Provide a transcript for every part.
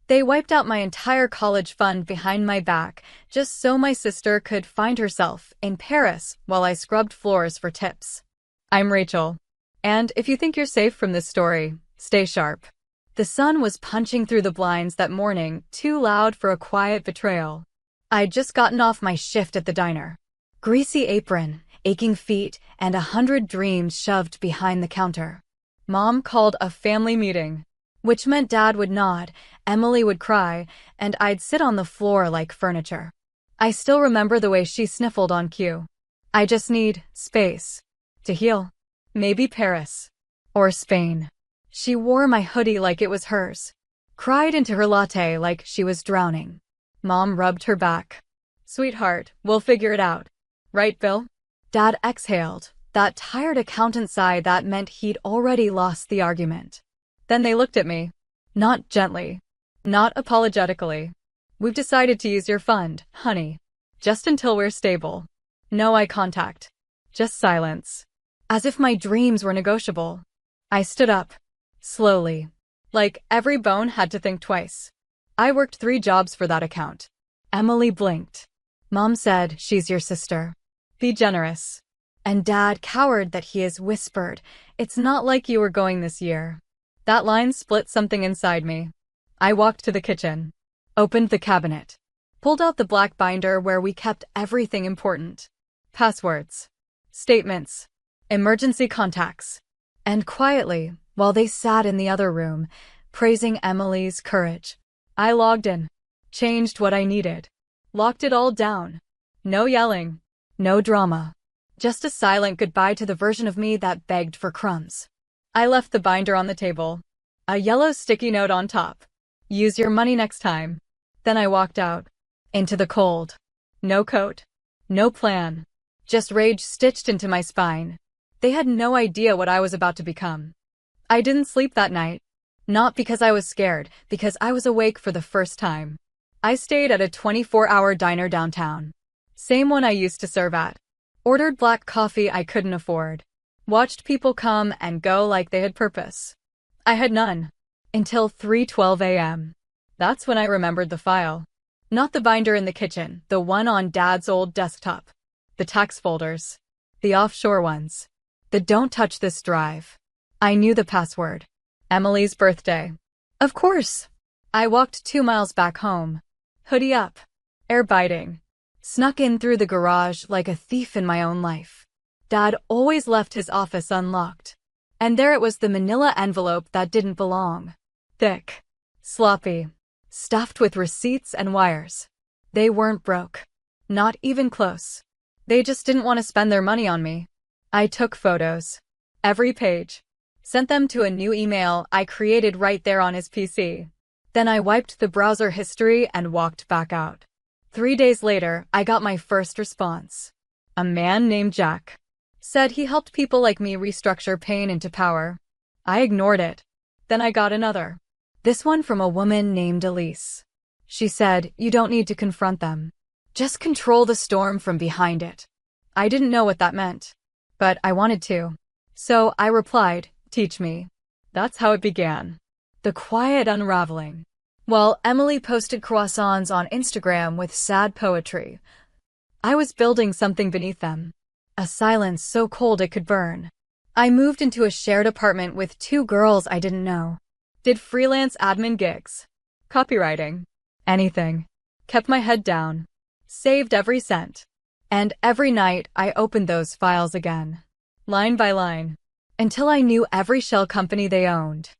They wiped out my entire college fund behind my back just so my sister could find herself in Paris while I scrubbed floors for tips. I'm Rachel. And if you think you're safe from this story, stay sharp. The sun was punching through the blinds that morning, too loud for a quiet betrayal. I'd just gotten off my shift at the diner. Greasy apron, aching feet, and 100 dreams shoved behind the counter. Mom called a family meeting, which meant Dad would nod, Emily would cry, and I'd sit on the floor like furniture. I still remember the way she sniffled on cue. I just need space to heal. Maybe Paris. Or Spain. She wore my hoodie like it was hers. Cried into her latte like she was drowning. Mom rubbed her back. Sweetheart, we'll figure it out. Right, Bill? Dad exhaled, that tired accountant sigh that meant he'd already lost the argument. Then they looked at me. Not gently. Not apologetically. We've decided to use your fund, honey. Just until we're stable. No eye contact. Just silence. As if my dreams were negotiable. I stood up. Slowly. Like every bone had to think twice. I worked 3 jobs for that account. Emily blinked. Mom said, she's your sister. Be generous. And Dad cowered that he has whispered, it's not like you were going this year. That line split something inside me. I walked to the kitchen. Opened the cabinet. Pulled out the black binder where we kept everything important. Passwords. Statements. Emergency contacts. And quietly, while they sat in the other room, praising Emily's courage, I logged in. Changed what I needed. Locked it all down. No yelling. No drama. Just a silent goodbye to the version of me that begged for crumbs. I left the binder on the table. A yellow sticky note on top. Use your money next time. Then I walked out. Into the cold. No coat. No plan. Just rage stitched into my spine. They had no idea what I was about to become. I didn't sleep that night. Not because I was scared, because I was awake for the first time. I stayed at a 24-hour diner downtown. Same one I used to serve at. Ordered black coffee I couldn't afford. Watched people come and go like they had purpose. I had none. Until 3:12 a.m. That's when I remembered the file. Not the binder in the kitchen, the one on Dad's old desktop. The tax folders. The offshore ones. The don't touch this drive. I knew the password. Emily's birthday. Of course. I walked 2 miles back home. Hoodie up. Air biting. Snuck in through the garage like a thief in my own life. Dad always left his office unlocked. And there it was, the manila envelope that didn't belong. Thick. Sloppy. Stuffed with receipts and wires. They weren't broke. Not even close. They just didn't want to spend their money on me. I took photos. Every page. Sent them to a new email I created right there on his PC. Then I wiped the browser history and walked back out. 3 days later, I got my first response. A man named Jack. Said he helped people like me restructure pain into power. I ignored it. Then I got another. This one from a woman named Elise. She said, you don't need to confront them. Just control the storm from behind it. I didn't know what that meant. But I wanted to. So I replied, teach me. That's how it began. The quiet unraveling. While Emily posted croissants on Instagram with sad poetry, I was building something beneath them. A silence so cold it could burn. I moved into a shared apartment with 2 girls I didn't know. Did freelance admin gigs. Copywriting. Anything. Kept my head down. Saved every cent. And every night I opened those files again. Line by line. Until I knew every shell company they owned.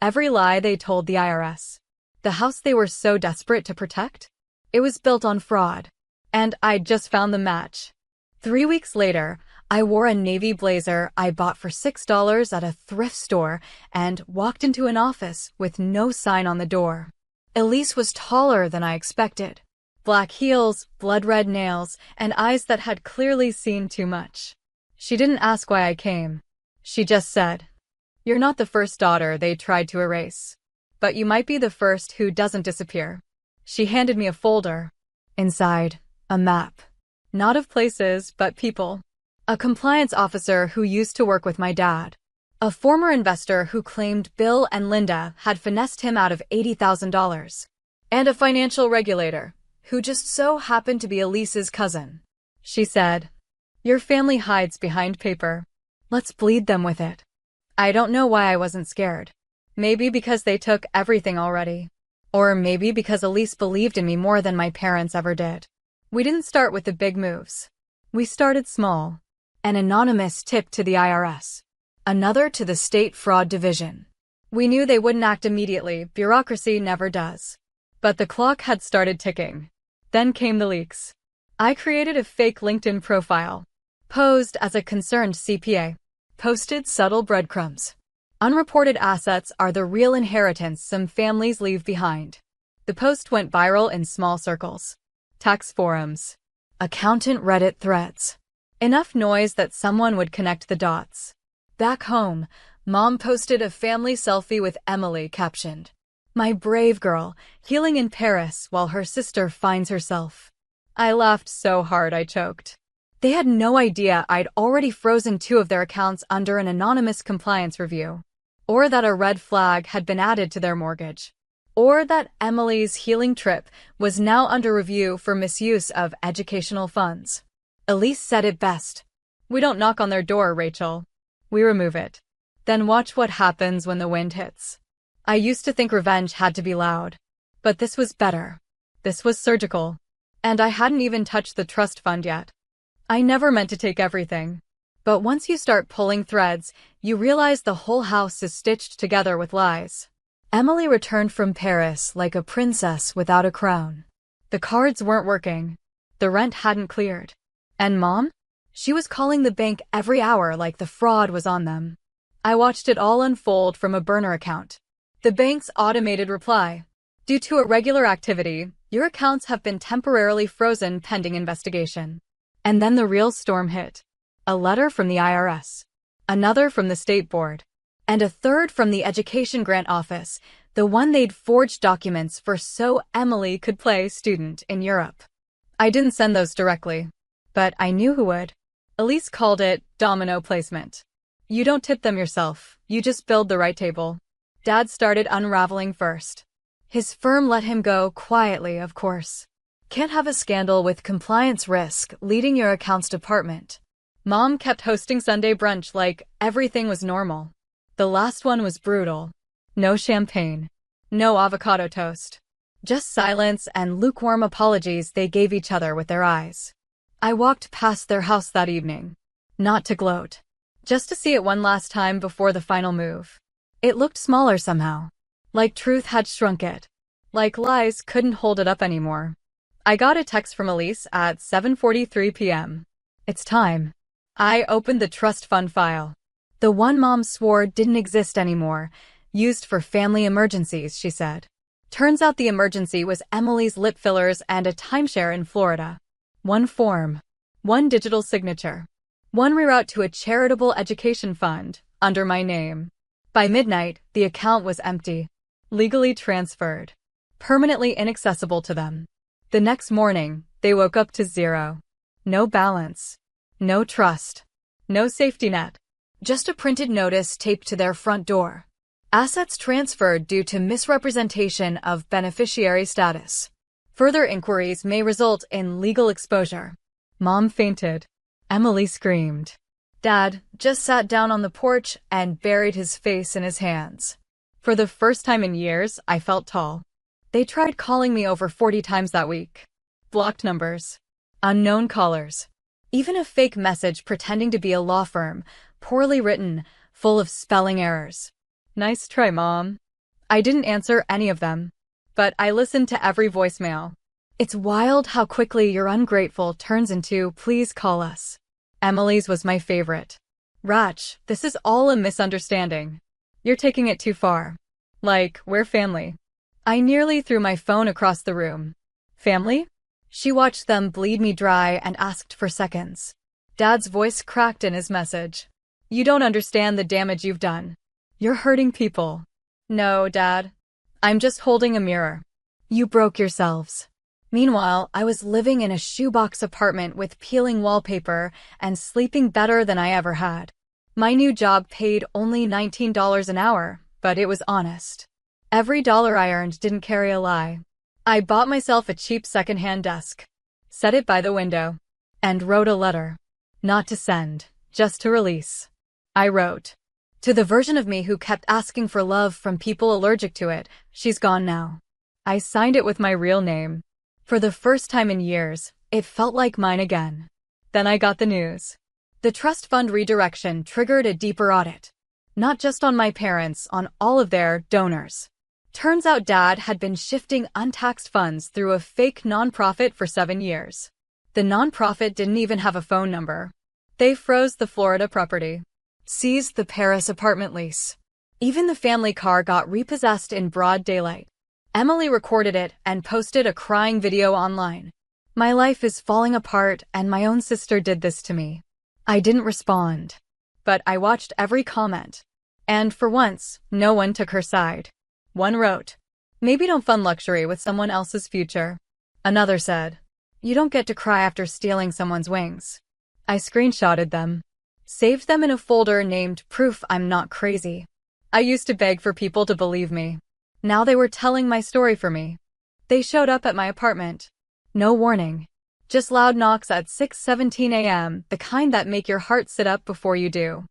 Every lie they told the IRS. The house they were so desperate to protect? It was built on fraud. And I'd just found the match. 3 weeks later, I wore a navy blazer I bought for $6 at a thrift store and walked into an office with no sign on the door. Elise was taller than I expected. Black heels, blood-red nails, and eyes that had clearly seen too much. She didn't ask why I came. She just said, you're not the first daughter they tried to erase. But you might be the first who doesn't disappear. She handed me a folder. Inside, a map. Not of places, but people. A compliance officer who used to work with my dad. A former investor who claimed Bill and Linda had finessed him out of $80,000. And a financial regulator, who just so happened to be Elise's cousin. She said, "Your family hides behind paper. Let's bleed them with it." I don't know why I wasn't scared. Maybe because they took everything already. Or maybe because Elise believed in me more than my parents ever did. We didn't start with the big moves. We started small. An anonymous tip to the IRS. Another to the State Fraud Division. We knew they wouldn't act immediately, bureaucracy never does. But the clock had started ticking. Then came the leaks. I created a fake LinkedIn profile. Posed as a concerned CPA. Posted subtle breadcrumbs. Unreported assets are the real inheritance some families leave behind. The post went viral in small circles. Tax forums. Accountant Reddit threads. Enough noise that someone would connect the dots. Back home, Mom posted a family selfie with Emily captioned, "My brave girl, healing in Paris while her sister finds herself." I laughed so hard I choked. They had no idea I'd already frozen 2 of their accounts under an anonymous compliance review. Or that a red flag had been added to their mortgage. Or that Emily's healing trip was now under review for misuse of educational funds. Elise said it best. "We don't knock on their door, Rachel. We remove it. Then watch what happens when the wind hits." I used to think revenge had to be loud. But this was better. This was surgical. And I hadn't even touched the trust fund yet. I never meant to take everything. But once you start pulling threads, you realize the whole house is stitched together with lies. Emily returned from Paris like a princess without a crown. The cards weren't working. The rent hadn't cleared. And Mom? She was calling the bank every hour like the fraud was on them. I watched it all unfold from a burner account. The bank's automated reply. "Due to irregular activity, your accounts have been temporarily frozen pending investigation." And then the real storm hit. A letter from the IRS. Another from the State Board. And a third from the Education Grant Office, the one they'd forged documents for so Emily could play student in Europe. I didn't send those directly. But I knew who would. Elise called it domino placement. You don't tip them yourself, you just build the right table. Dad started unraveling first. His firm let him go quietly, of course. Can't have a scandal with compliance risk leading your accounts department. Mom kept hosting Sunday brunch like everything was normal. The last one was brutal. No champagne. No avocado toast. Just silence and lukewarm apologies they gave each other with their eyes. I walked past their house that evening. Not to gloat. Just to see it one last time before the final move. It looked smaller somehow. Like truth had shrunk it. Like lies couldn't hold it up anymore. I got a text from Elise at 7:43 p.m. "It's time." I opened the trust fund file. The one Mom swore didn't exist anymore. Used for family emergencies, she said. Turns out the emergency was Emily's lip fillers and a timeshare in Florida. One form. One digital signature. One reroute to a charitable education fund, under my name. By midnight, the account was empty. Legally transferred. Permanently inaccessible to them. The next morning, they woke up to zero. No balance. No trust. No safety net. Just a printed notice taped to their front door. Assets transferred due to misrepresentation of beneficiary status. Further inquiries may result in legal exposure. Mom fainted. Emily screamed. Dad just sat down on the porch and buried his face in his hands. For the first time in years, I felt tall. They tried calling me over 40 times that week. Blocked numbers. Unknown callers. Even a fake message pretending to be a law firm, poorly written, full of spelling errors. Nice try, Mom. I didn't answer any of them. But I listened to every voicemail. It's wild how quickly your ungrateful turns into, "Please call us." Emily's was my favorite. "Rach, this is all a misunderstanding. You're taking it too far. Like, we're family." I nearly threw my phone across the room. "Family?" She watched them bleed me dry and asked for seconds. Dad's voice cracked in his message. "You don't understand the damage you've done. You're hurting people." "No, Dad. I'm just holding a mirror. You broke yourselves." Meanwhile, I was living in a shoebox apartment with peeling wallpaper and sleeping better than I ever had. My new job paid only $19 an hour, but it was honest. Every dollar I earned didn't carry a lie. I bought myself a cheap secondhand desk, set it by the window, and wrote a letter. Not to send, just to release. I wrote, to the version of me who kept asking for love from people allergic to it, she's gone now. I signed it with my real name. For the first time in years, it felt like mine again. Then I got the news. The trust fund redirection triggered a deeper audit. Not just on my parents, on all of their donors. Turns out Dad had been shifting untaxed funds through a fake nonprofit for 7 years. The nonprofit didn't even have a phone number. They froze the Florida property, seized the Paris apartment lease. Even the family car got repossessed in broad daylight. Emily recorded it and posted a crying video online. My life is falling apart and my own sister did this to me. I didn't respond. But I watched every comment. And for once, no one took her side. One wrote, maybe don't fund luxury with someone else's future. Another said, you don't get to cry after stealing someone's wings. I screenshotted them. Saved them in a folder named Proof I'm Not Crazy. I used to beg for people to believe me. Now they were telling my story for me. They showed up at my apartment. No warning. Just loud knocks at 6:17 a.m., the kind that make your heart sit up before you do.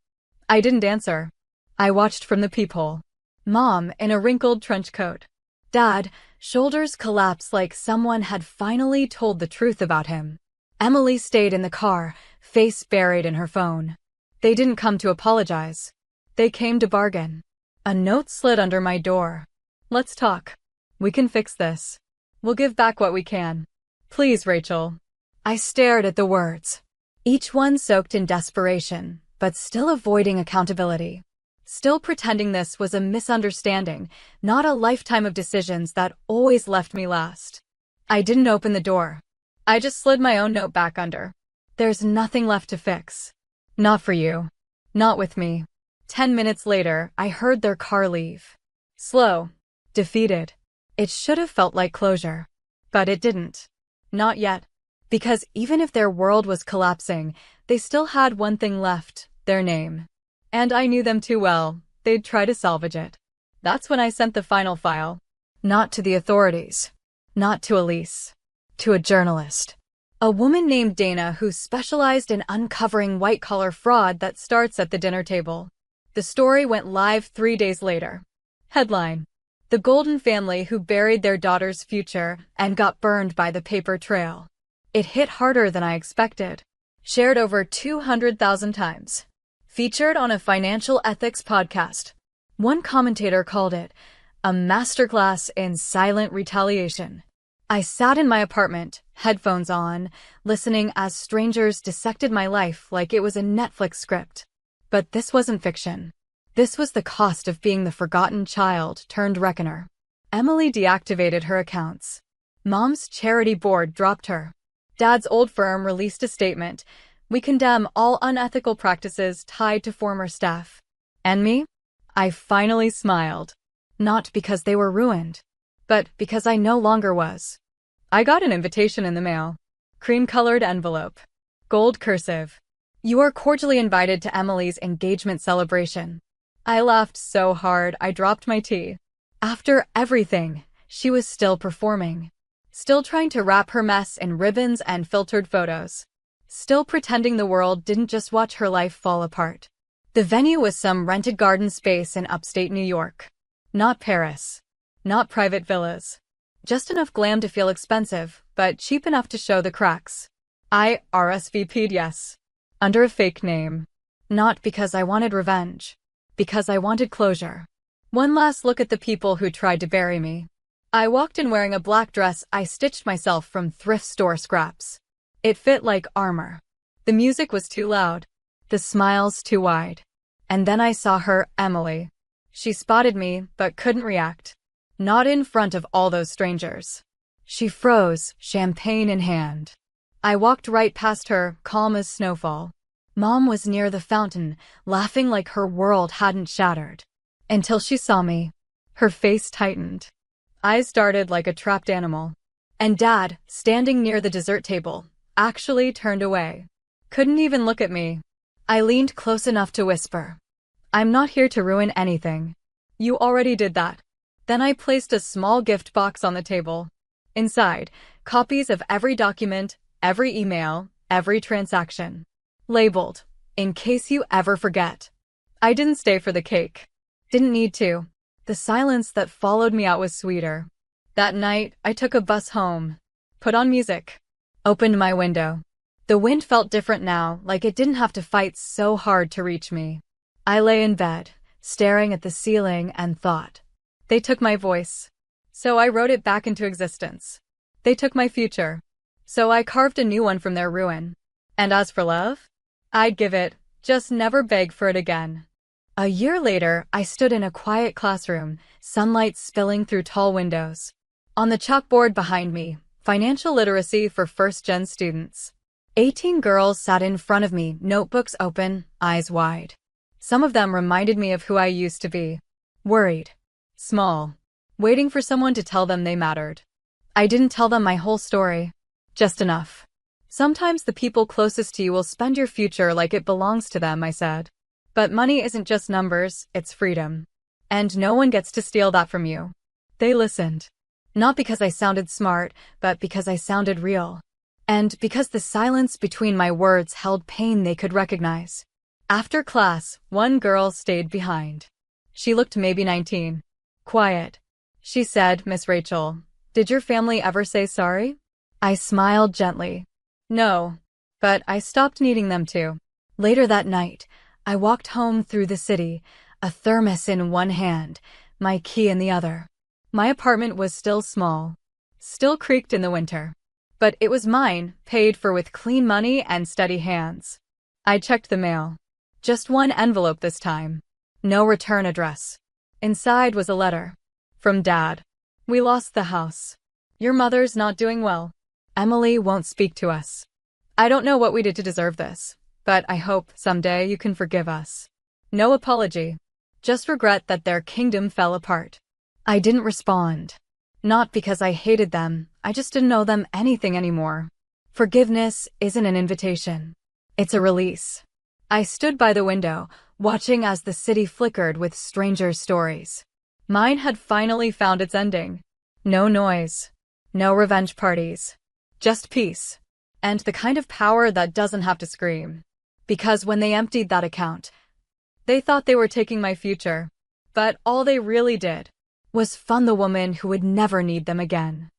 I didn't answer. I watched from the peephole. Mom in a wrinkled trench coat. Dad, shoulders collapsed like someone had finally told the truth about him. Emily stayed in the car, face buried in her phone. They didn't come to apologize. They came to bargain. A note slid under my door. Let's talk. We can fix this. We'll give back what we can. Please, Rachel. I stared at the words. Each one soaked in desperation, but still avoiding accountability. Still pretending this was a misunderstanding, not a lifetime of decisions that always left me last. I didn't open the door. I just slid my own note back under. There's nothing left to fix. Not for you. Not with me. 10 minutes later, I heard their car leave. Slow. Defeated. It should have felt like closure. But it didn't. Not yet. Because even if their world was collapsing, they still had one thing left, their name. And I knew them too well, they'd try to salvage it. That's when I sent the final file. Not to the authorities. Not to Elise. To a journalist. A woman named Dana who specialized in uncovering white-collar fraud that starts at the dinner table. The story went live 3 days later. Headline: The Golden Family Who Buried Their Daughter's Future and Got Burned by the Paper Trail. It hit harder than I expected. Shared over 200,000 times. Featured on a financial ethics podcast. One commentator called it a masterclass in silent retaliation. I sat in my apartment, headphones on, listening as strangers dissected my life like it was a Netflix script. But this wasn't fiction. This was the cost of being the forgotten child turned reckoner. Emily deactivated her accounts. Mom's charity board dropped her. Dad's old firm released a statement. We condemn all unethical practices tied to former staff. And me? I finally smiled. Not because they were ruined, but because I no longer was. I got an invitation in the mail. Cream-colored envelope. Gold cursive. You are cordially invited to Emily's engagement celebration. I laughed so hard I dropped my tea. After everything, she was still performing. Still trying to wrap her mess in ribbons and filtered photos. Still pretending the world didn't just watch her life fall apart. The venue was some rented garden space in upstate New York. Not Paris. Not private villas. Just enough glam to feel expensive, but cheap enough to show the cracks. I RSVP'd yes. Under a fake name. Not because I wanted revenge. Because I wanted closure. One last look at the people who tried to bury me. I walked in wearing a black dress I stitched myself from thrift store scraps. It fit like armor. The music was too loud. The smiles too wide. And then I saw her, Emily. She spotted me, but couldn't react. Not in front of all those strangers. She froze, champagne in hand. I walked right past her, calm as snowfall. Mom was near the fountain, laughing like her world hadn't shattered. Until she saw me. Her face tightened. Eyes darted like a trapped animal. And Dad, standing near the dessert table, actually turned away. Couldn't even look at me. I leaned close enough to whisper. I'm not here to ruin anything. You already did that. Then I placed a small gift box on the table. Inside, copies of every document, every email, every transaction. Labeled, in case you ever forget. I didn't stay for the cake. Didn't need to. The silence that followed me out was sweeter. That night, I took a bus home. Put on music. Opened my window. The wind felt different now, like it didn't have to fight so hard to reach me. I lay in bed, staring at the ceiling and thought. They took my voice. So I wrote it back into existence. They took my future. So I carved a new one from their ruin. And as for love? I'd give it, just never beg for it again. A year later, I stood in a quiet classroom, sunlight spilling through tall windows. On the chalkboard behind me, financial literacy for first-gen students. 18 girls sat in front of me, notebooks open, eyes wide. Some of them reminded me of who I used to be. Worried. Small. Waiting for someone to tell them they mattered. I didn't tell them my whole story. Just enough. Sometimes the people closest to you will spend your future like it belongs to them, I said. But money isn't just numbers, it's freedom. And no one gets to steal that from you. They listened. Not because I sounded smart, but because I sounded real. And because the silence between my words held pain they could recognize. After class, one girl stayed behind. She looked maybe 19. Quiet. She said, "Miss Rachel, did your family ever say sorry?" I smiled gently. No. But I stopped needing them to. Later that night, I walked home through the city, a thermos in one hand, my key in the other. My apartment was still small. Still creaked in the winter. But it was mine, paid for with clean money and steady hands. I checked the mail. Just one envelope this time. No return address. Inside was a letter. From Dad. "We lost the house. Your mother's not doing well. Emily won't speak to us. I don't know what we did to deserve this, but I hope someday you can forgive us." No apology. Just regret that their kingdom fell apart. I didn't respond. Not because I hated them, I just didn't owe them anything anymore. Forgiveness isn't an invitation. It's a release. I stood by the window, watching as the city flickered with strangers' stories. Mine had finally found its ending. No noise. No revenge parties. Just peace. And the kind of power that doesn't have to scream. Because when they emptied that account, they thought they were taking my future. But all they really did was fund the woman who would never need them again.